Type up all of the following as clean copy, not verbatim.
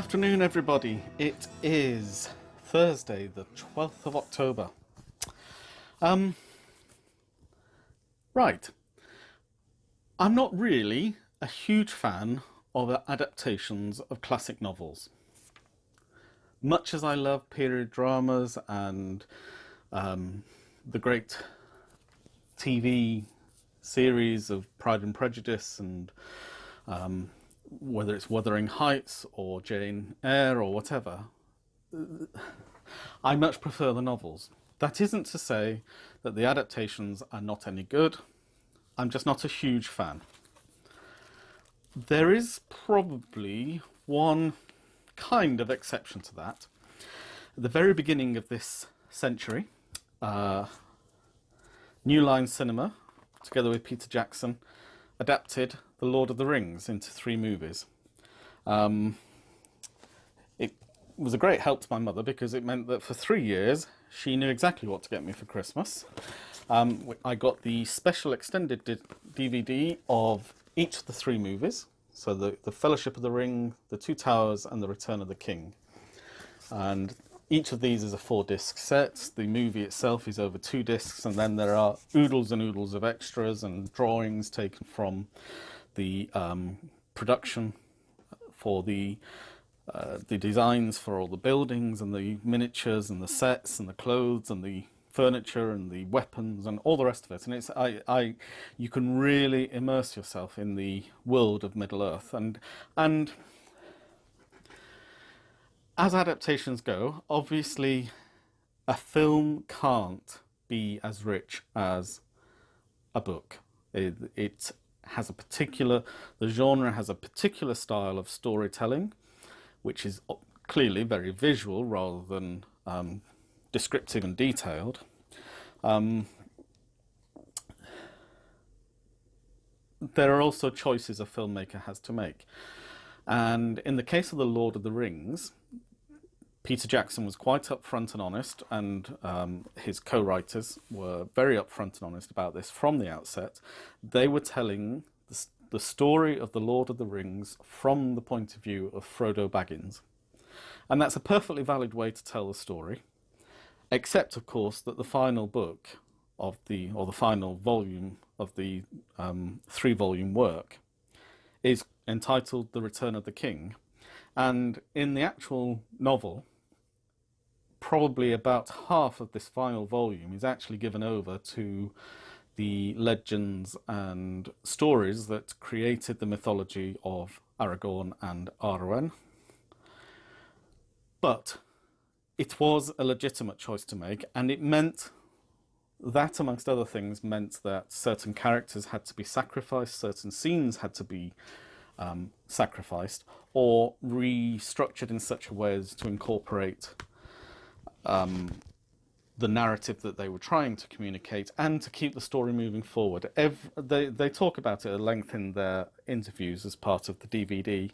afternoon, everybody. It is Thursday, the 12th of October. Right. I'm not really a huge fan of adaptations of classic novels. Much as I love period dramas and the great TV series of Pride and Prejudice and whether it's Wuthering Heights or Jane Eyre or whatever, I much prefer the novels. That isn't to say that the adaptations are not any good. I'm just not a huge fan. There is probably one kind of exception to that. At the very beginning of this century, New Line Cinema, together with Peter Jackson, adapted The Lord of the Rings into 3 movies. It was a great help to my mother because it meant that for 3 years she knew exactly what to get me for Christmas. I got the special extended DVD of each of the 3 movies, so the Fellowship of the Ring, The Two Towers and The Return of the King. And each of these is a 4-disc set. The movie itself is over 2 discs, and then there are oodles and oodles of extras and drawings taken from the production for the designs for all the buildings and the miniatures and the sets and the clothes and the furniture and the weapons and all the rest of it. And it's you can really immerse yourself in the world of Middle-earth. And as adaptations go, obviously a film can't be as rich as a book. It has a particular, the genre has a particular style of storytelling, which is clearly very visual rather than descriptive and detailed. There are also choices a filmmaker has to make. And in the case of The Lord of the Rings, Peter Jackson was quite upfront and honest, and his co-writers were very upfront and honest about this from the outset. They were telling the story of The Lord of the Rings from the point of view of Frodo Baggins. And that's a perfectly valid way to tell the story, except, of course, that the final book of the final volume of the 3-volume work is entitled The Return of the King. And in the actual novel, probably about half of this final volume is actually given over to the legends and stories that created the mythology of Aragorn and Arwen. But it was a legitimate choice to make, and it meant that, amongst other things, meant that certain characters had to be sacrificed, certain scenes had to be sacrificed or restructured in such a way as to incorporate the narrative that they were trying to communicate and to keep the story moving forward. They talk about it at length in their interviews as part of the DVD,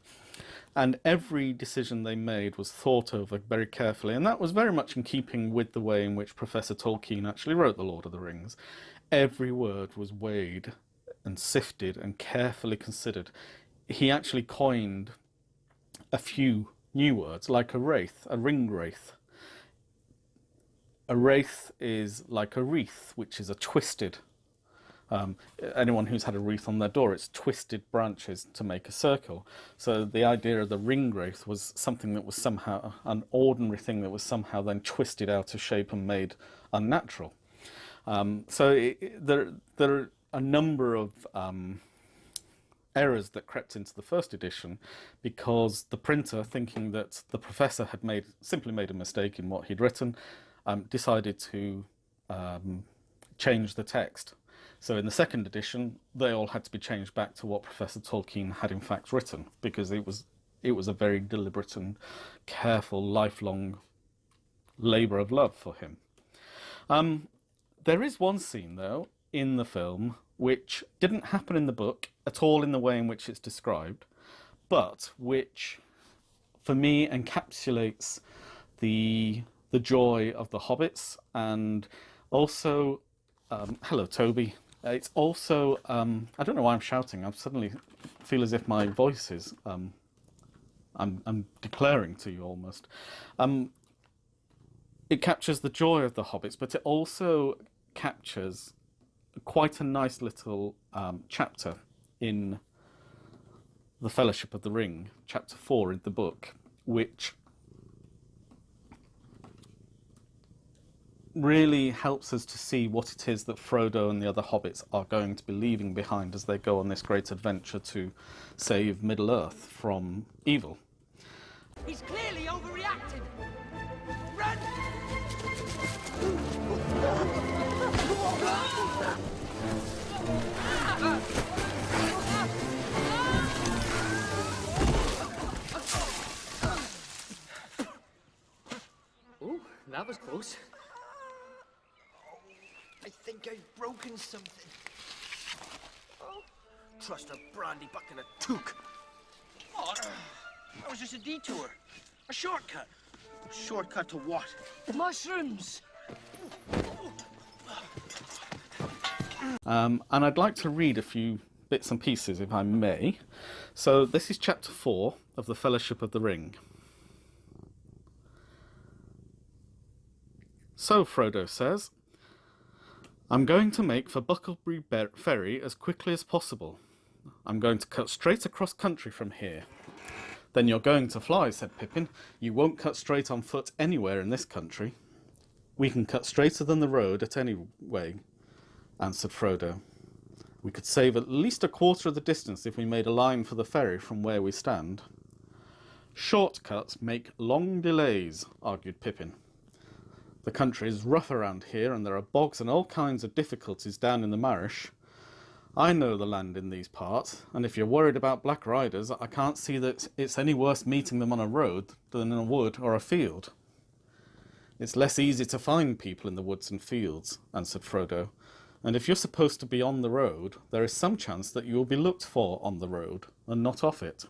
and every decision they made was thought over very carefully, and that was very much in keeping with the way in which Professor Tolkien actually wrote The Lord of the Rings. Every word was weighed and sifted and carefully considered. He actually coined a few new words, like a wraith, a ring wraith. A wraith is like a wreath, which is a twisted. Anyone who's had a wreath on their door, it's twisted branches to make a circle. So the idea of the ring wraith was something that was somehow an ordinary thing that was somehow then twisted out of shape and made unnatural. There are a number of errors that crept into the first edition because the printer, thinking that the professor had simply made a mistake in what he'd written, decided to change the text. So in the second edition, they all had to be changed back to what Professor Tolkien had in fact written, because it was a very deliberate and careful, lifelong labour of love for him. There is one scene, though, in the film which didn't happen in the book at all in the way in which it's described, but which, for me, encapsulates the joy of the hobbits, and also hello Toby. It's also I don't know why I'm shouting. I suddenly feel as if my voice is I'm declaring to you almost. It captures the joy of the hobbits, but it also captures quite a nice little chapter in The Fellowship of the Ring, chapter 4 in the book, which really helps us to see what it is that Frodo and the other hobbits are going to be leaving behind as they go on this great adventure to save Middle-earth from evil. He's clearly overreacted. Run! Ooh, that was close. I think I've broken something. Oh. Trust a brandy buck and a toque. What? That was just a detour. A shortcut. A shortcut to what? Mushrooms! And I'd like to read a few bits and pieces, if I may. So this is chapter 4 of The Fellowship of the Ring. So, Frodo says, I'm going to make for Bucklebury Ferry as quickly as possible. I'm going to cut straight across country from here. Then you're going to fly, said Pippin. You won't cut straight on foot anywhere in this country. We can cut straighter than the road at any way, answered Frodo. We could save at least a quarter of the distance if we made a line for the ferry from where we stand. Shortcuts make long delays, argued Pippin. The country is rough around here, and there are bogs and all kinds of difficulties down in the Marish. I know the land in these parts, and if you're worried about black riders, I can't see that it's any worse meeting them on a road than in a wood or a field. It's less easy to find people in the woods and fields, answered Frodo, and if you're supposed to be on the road, there is some chance that you will be looked for on the road, and not off it.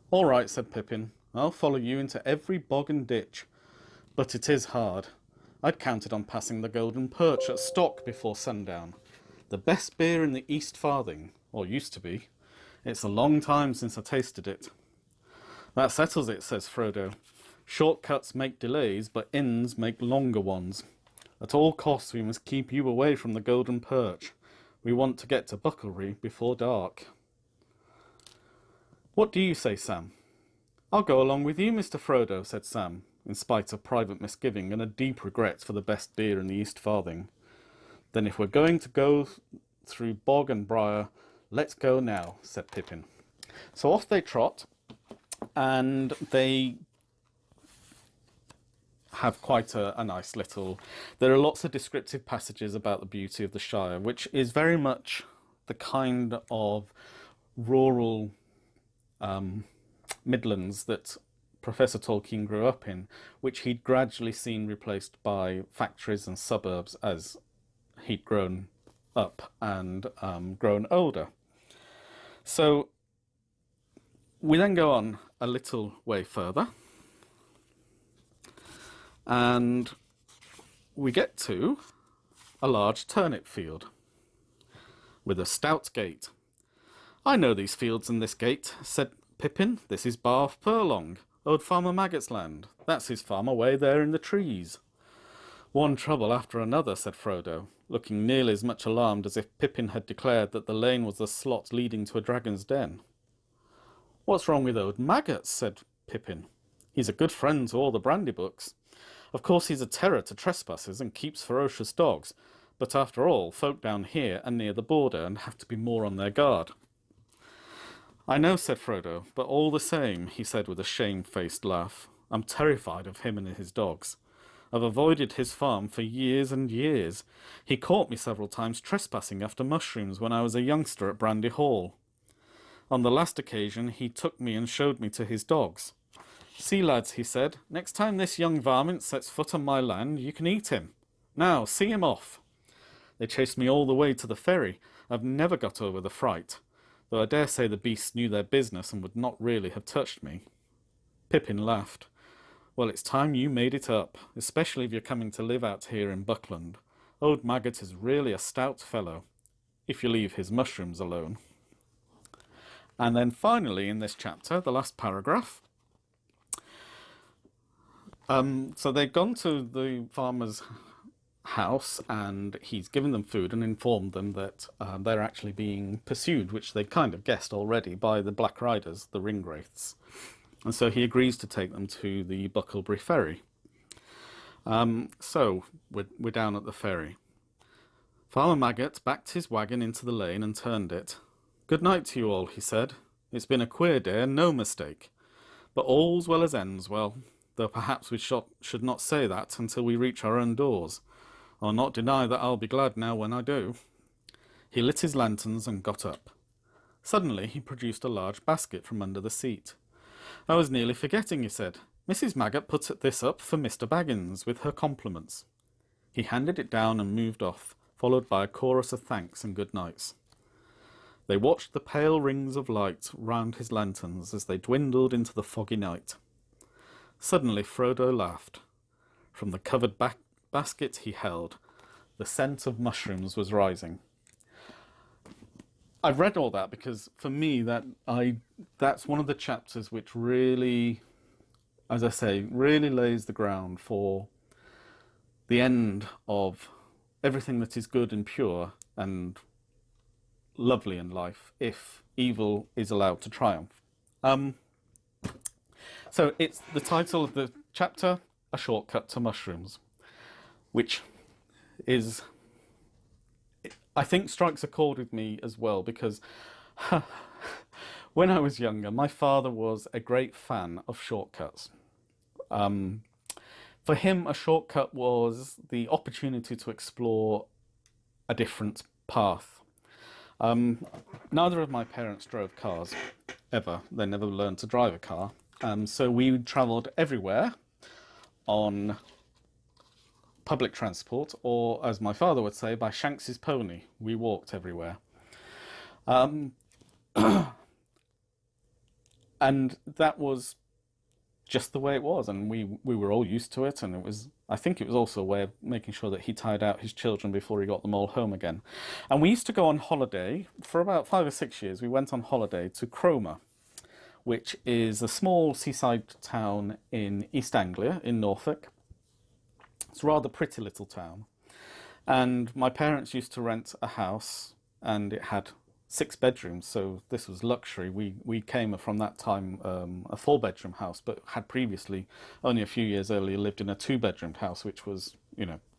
All right, said Pippin, I'll follow you into every bog and ditch. But it is hard. I'd counted on passing the Golden Perch at Stock before sundown. The best beer in the East Farthing, or used to be. It's a long time since I tasted it. That settles it, says Frodo. Shortcuts make delays, but inns make longer ones. At all costs we must keep you away from the Golden Perch. We want to get to Bucklebury before dark. What do you say, Sam? I'll go along with you, Mr. Frodo, said Sam, in spite of private misgiving and a deep regret for the best beer in the East Farthing. Then if we're going to go through bog and briar, let's go now, said Pippin. So off they trot, and they have quite a nice little... There are lots of descriptive passages about the beauty of the Shire, which is very much the kind of rural Midlands that Professor Tolkien grew up in, which he'd gradually seen replaced by factories and suburbs as he'd grown up and grown older. So we then go on a little way further, and we get to a large turnip field with a stout gate. I know these fields and this gate, said Pippin. This is Barth Furlong, old Farmer Maggots' land. That's his farm away there in the trees. One trouble after another, said Frodo, looking nearly as much alarmed as if Pippin had declared that the lane was the slot leading to a dragon's den. What's wrong with old Maggots? Said Pippin. He's a good friend to all the brandy books. Of course he's a terror to trespassers and keeps ferocious dogs, but after all, folk down here are near the border and have to be more on their guard. I know, said Frodo, but all the same, he said with a shamefaced laugh, I'm terrified of him and his dogs. I've avoided his farm for years and years. He caught me several times trespassing after mushrooms when I was a youngster at Brandy Hall. On the last occasion, he took me and showed me to his dogs. See, lads, he said, next time this young varmint sets foot on my land, you can eat him. Now, see him off. They chased me all the way to the ferry. I've never got over the fright, though I dare say the beasts knew their business and would not really have touched me. Pippin laughed. Well, it's time you made it up, especially if you're coming to live out here in Buckland. Old Maggot is really a stout fellow, if you leave his mushrooms alone. And then finally in this chapter, the last paragraph, so they've gone to the farmer's house and he's given them food and informed them that they're actually being pursued, which they kind of guessed already, by the Black Riders, the Ringwraiths. And so he agrees to take them to the Bucklebury ferry. So we're down at the ferry. Farmer Maggot backed his wagon into the lane and turned it. "Good night to you all," he said. "It's been a queer day and no mistake. But all's well as ends well, though perhaps we should not say that until we reach our own doors. I'll not deny that I'll be glad now when I do." He lit his lanterns and got up. Suddenly he produced a large basket from under the seat. "I was nearly forgetting," he said. "Mrs. Maggot put this up for Mr. Baggins, with her compliments." He handed it down and moved off, followed by a chorus of thanks and good nights. They watched the pale rings of light round his lanterns as they dwindled into the foggy night. Suddenly Frodo laughed. From the covered basket he held, the scent of mushrooms was rising. I've read all that because for me that's one of the chapters which really, as I say, really lays the ground for the end of everything that is good and pure and lovely in life, if evil is allowed to triumph. So it's the title of the chapter, A Shortcut to Mushrooms, which is, I think, strikes a chord with me as well, because when I was younger, my father was a great fan of shortcuts. For him, a shortcut was the opportunity to explore a different path. Neither of my parents drove cars, ever. They never learned to drive a car. So we travelled everywhere on public transport, or as my father would say, by Shanks's pony. We walked everywhere. And that was just the way it was, and we were all used to it, and I think it was also a way of making sure that he tied out his children before he got them all home again. And we used to go on holiday for about 5 or 6 years. We went on holiday to Cromer, which is a small seaside town in East Anglia in Norfolk. It's a rather pretty little town, and my parents used to rent a house, and it had 6 bedrooms, so this was luxury. We came from that time a 4-bedroom house, but had previously, only a few years earlier, lived in a 2-bedroom house, which was,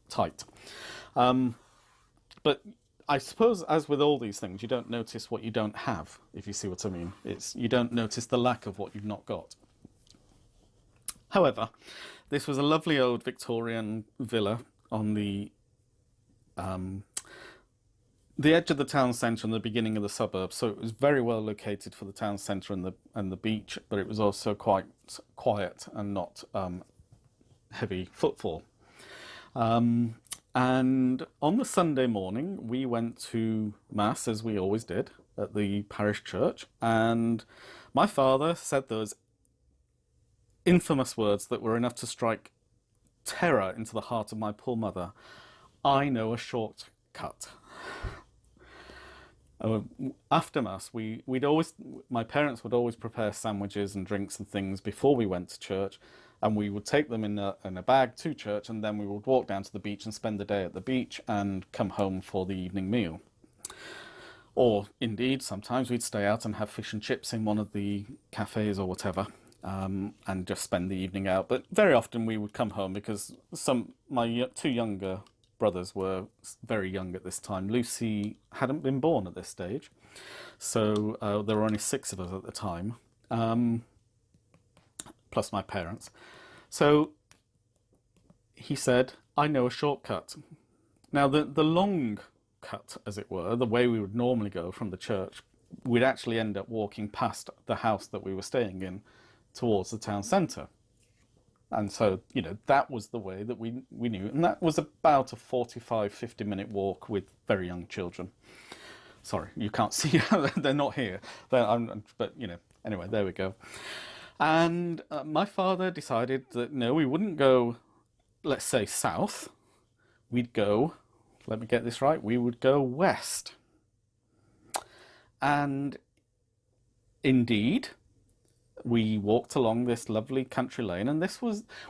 tight. But I suppose, as with all these things, you don't notice what you don't have, if you see what I mean. You don't notice the lack of what you've not got. However, this was a lovely old Victorian villa on the edge of the town centre and the beginning of the suburbs, so it was very well located for the town centre and the beach, but it was also quite quiet and not heavy footfall. And on the Sunday morning, we went to Mass, as we always did, at the parish church, and my father said those infamous words that were enough to strike terror into the heart of my poor mother. "I know a shortcut." After Mass, my parents would always prepare sandwiches and drinks and things before we went to church, and we would take them in a bag to church, and then we would walk down to the beach and spend the day at the beach and come home for the evening meal. Or indeed, sometimes we'd stay out and have fish and chips in one of the cafes or whatever, and just spend the evening out. But very often we would come home because my 2 younger brothers were very young at this time. Lucy hadn't been born at this stage, so there were only 6 of us at the time, plus my parents. So he said, "I know a shortcut." Now the long cut, as it were, the way we would normally go from the church, we'd actually end up walking past the house that we were staying in towards the town centre. And so, that was the way that we knew. And that was about a 45, 50-minute walk with very young children. Sorry, you can't see. They're not here. But, anyway, there we go. And my father decided that, no, we wouldn't go, let's say, south. We'd go, let me get this right, we would go west. And Indeed, we walked along this lovely country lane, and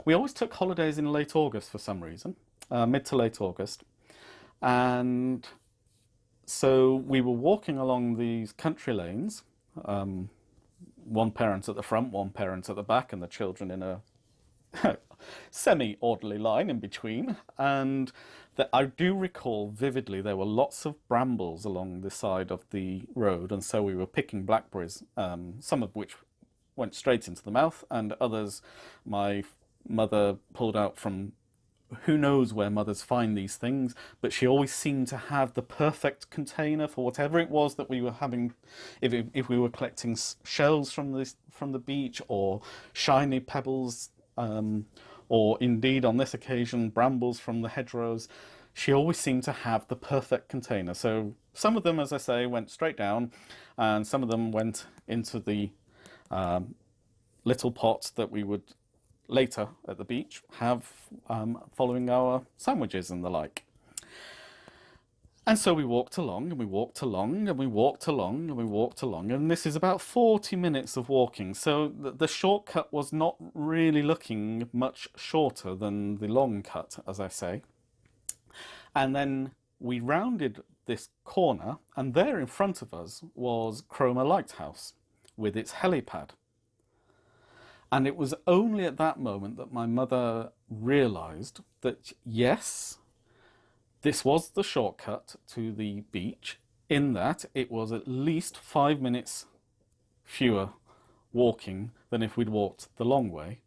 we always took holidays in late August for some reason, mid to late August. And so we were walking along these country lanes, one parent at the front, one parent at the back, and the children in a semi-orderly line in between. And that I do recall vividly there were lots of brambles along the side of the road, and so we were picking blackberries, some of which went straight into the mouth, and others my mother pulled out from who knows where mothers find these things, but she always seemed to have the perfect container for whatever it was that we were having. If we were collecting shells from the beach, or shiny pebbles, or indeed on this occasion brambles from the hedgerows, she always seemed to have the perfect container. So some of them, as I say, went straight down, and some of them went into the little pots that we would later at the beach have following our sandwiches and the like. And so we walked along, and we walked along, and we walked along, and we walked along, and this is about 40 minutes of walking. So the shortcut was not really looking much shorter than the long cut, as I say. And then we rounded this corner, and there in front of us was Cromer Lighthouse with its helipad. And it was only at that moment that my mother realised that, yes, this was the shortcut to the beach, in that it was at least 5 minutes fewer walking than if we'd walked the long way.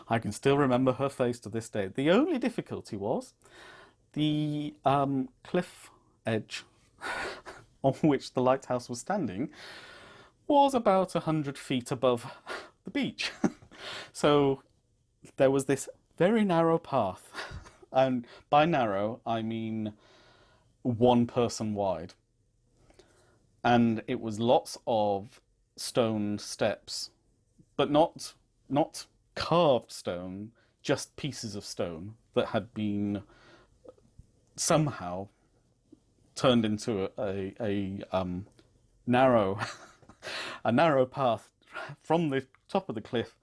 I can still remember her face to this day. The only difficulty was the cliff edge on which the lighthouse was standing was about 100 feet above the beach. So there was this very narrow path, and by narrow I mean one person wide, and it was lots of stone steps, but not carved stone, just pieces of stone that had been somehow turned into a narrow a narrow path from the top of the cliff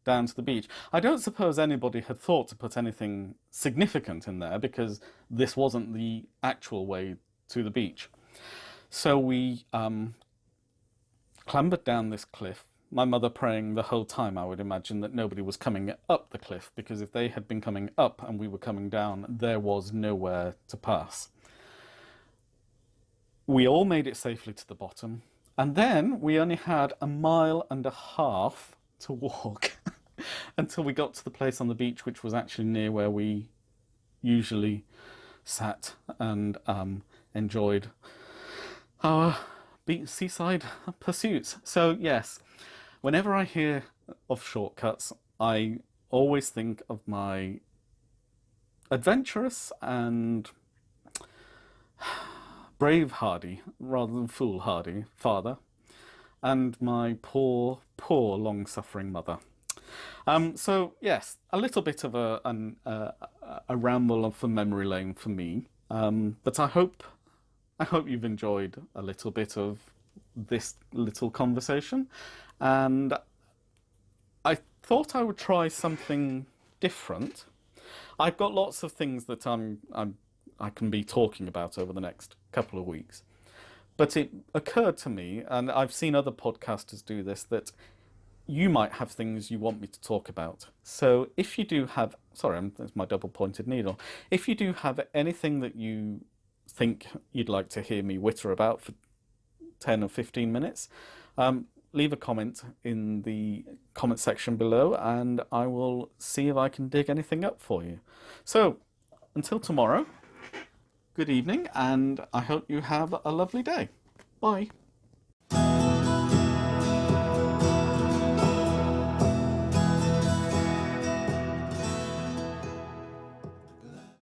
down to the beach. I don't suppose anybody had thought to put anything significant in there, because this wasn't the actual way to the beach. So we clambered down this cliff, my mother praying the whole time, I would imagine, that nobody was coming up the cliff, because if they had been coming up and we were coming down, there was nowhere to pass. We all made it safely to the bottom, and then we only had 1.5 miles to walk until we got to the place on the beach, which was actually near where we usually sat and enjoyed our seaside pursuits. So yes, whenever I hear of shortcuts, I always think of my adventurous and brave hardy, rather than foolhardy, father, and my poor, poor long-suffering mother. So yes, a little bit of a ramble off a memory lane for me, but I hope you've enjoyed a little bit of this little conversation, and I thought I would try something different. I've got lots of things that I can be talking about over the next couple of weeks. But it occurred to me, and I've seen other podcasters do this, that you might have things you want me to talk about. So if you do have, sorry, that's my double-pointed needle. If you do have anything that you think you'd like to hear me witter about for 10 or 15 minutes, leave a comment in the comment section below, and I will see if I can dig anything up for you. So until tomorrow, good evening, and I hope you have a lovely day. Bye.